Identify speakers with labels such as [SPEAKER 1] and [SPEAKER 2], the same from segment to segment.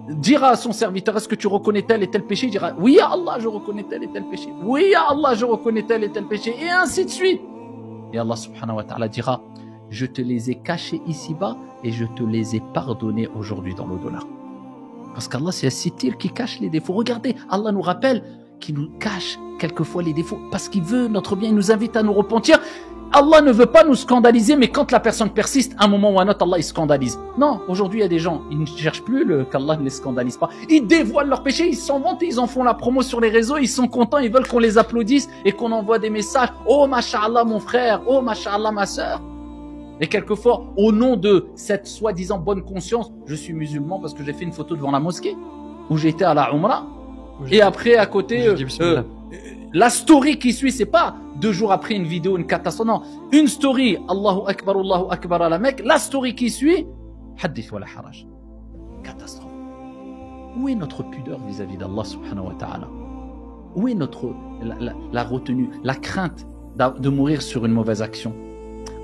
[SPEAKER 1] dira à son serviteur, est-ce que tu reconnais tel et tel péché? Il dira, oui ya Allah, je reconnais tel et tel péché. Oui ya Allah, je reconnais tel et tel péché. Et ainsi de suite. Et Allah subhanahu wa ta'ala dira, je te les ai cachés ici-bas et je te les ai pardonnés aujourd'hui dans l'au-delà. Parce qu'Allah, c'est un sitir qui cache les défauts. Regardez, Allah nous rappelle qu'il nous cache quelquefois les défauts parce qu'il veut notre bien, il nous invite à nous repentir. Allah ne veut pas nous scandaliser, mais quand la personne persiste, à un moment ou à un autre, Allah il scandalise. Non, aujourd'hui il y a des gens, ils ne cherchent plus qu'Allah ne les scandalise pas. Ils dévoilent leurs péchés, ils s'en vantent, ils en font la promo sur les réseaux, ils sont contents, ils veulent qu'on les applaudisse et qu'on envoie des messages. Oh masha'Allah mon frère, oh masha'Allah ma sœur. Et quelquefois, au nom de cette soi-disant bonne conscience, je suis musulman parce que j'ai fait une photo devant la mosquée, où j'étais à la Umrah. Et après, à côté, la story qui suit, c'est pas 2 jours après une vidéo, une catastrophe. Non, une story, Allahu Akbar à la Mecque. La story qui suit, hadith wa la haraj. Catastrophe. Où est notre pudeur vis-à-vis d'Allah subhanahu wa ta'ala? Où est la retenue, la crainte de mourir sur une mauvaise action?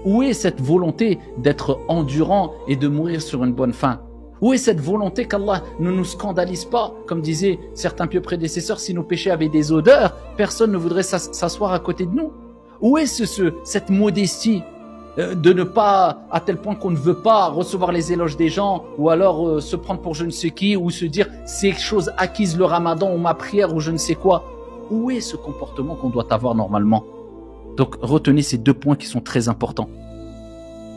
[SPEAKER 1] Où est cette volonté d'être endurant et de mourir sur une bonne fin? Où est cette volonté qu'Allah ne nous scandalise pas? Comme disaient certains pieux prédécesseurs, si nos péchés avaient des odeurs, personne ne voudrait s'asseoir à côté de nous. Où est cette modestie de ne pas, à tel point qu'on ne veut pas recevoir les éloges des gens, ou alors se prendre pour je ne sais qui, ou se dire c'est chose acquise le ramadan ou ma prière ou je ne sais quoi? Où est ce comportement qu'on doit avoir normalement? Donc retenez ces 2 points qui sont très importants.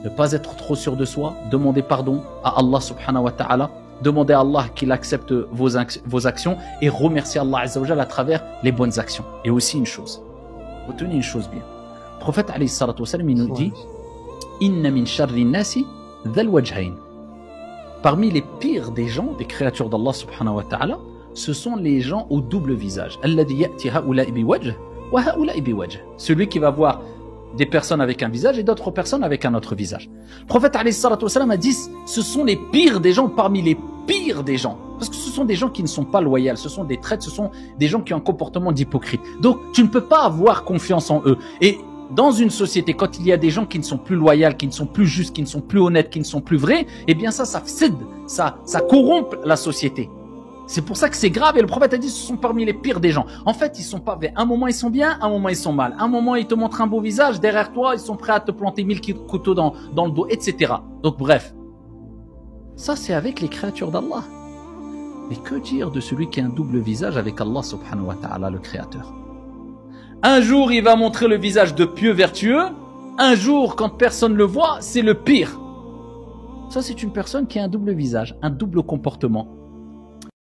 [SPEAKER 1] Ne pas être trop sûr de soi, demander pardon à Allah subhanahu wa ta'ala, demander à Allah qu'il accepte vos actions et remercier Allah azza wa jalla à travers les bonnes actions. Et aussi une chose, retenez une chose bien. Le prophète alayhi salatu wa salam, il nous dit Inna min sharri nasi dhal wajhayn. Parmi les pires des gens, des créatures d'Allah subhanahu wa ta'ala, ce sont les gens au double visage. Alladhi ya'ti ha'ula'i biwajh wa ha'ula'i biwajh. Celui qui va voir des personnes avec un visage et d'autres personnes avec un autre visage. Le prophète alayhi salatu wa salam a dit ce sont les pires des gens parmi les pires des gens. Parce que ce sont des gens qui ne sont pas loyaux, ce sont des traîtres, ce sont des gens qui ont un comportement d'hypocrite. Donc tu ne peux pas avoir confiance en eux. Et dans une société, quand il y a des gens qui ne sont plus loyaux, qui ne sont plus justes, qui ne sont plus honnêtes, qui ne sont plus vrais, eh bien ça fside, ça corrompt la société. C'est pour ça que c'est grave et le prophète a dit ce sont parmi les pires des gens. En fait, ils sont pas vrais. Un moment ils sont bien, un moment ils sont mal. Un moment ils te montrent un beau visage, derrière toi ils sont prêts à te planter 1000 couteaux dans le dos, etc. Donc bref, ça c'est avec les créatures d'Allah. Mais que dire de celui qui a un double visage avec Allah subhanahu wa ta'ala, le créateur? Un jour il va montrer le visage de pieux vertueux, un jour quand personne le voit, c'est le pire. Ça c'est une personne qui a un double visage, un double comportement.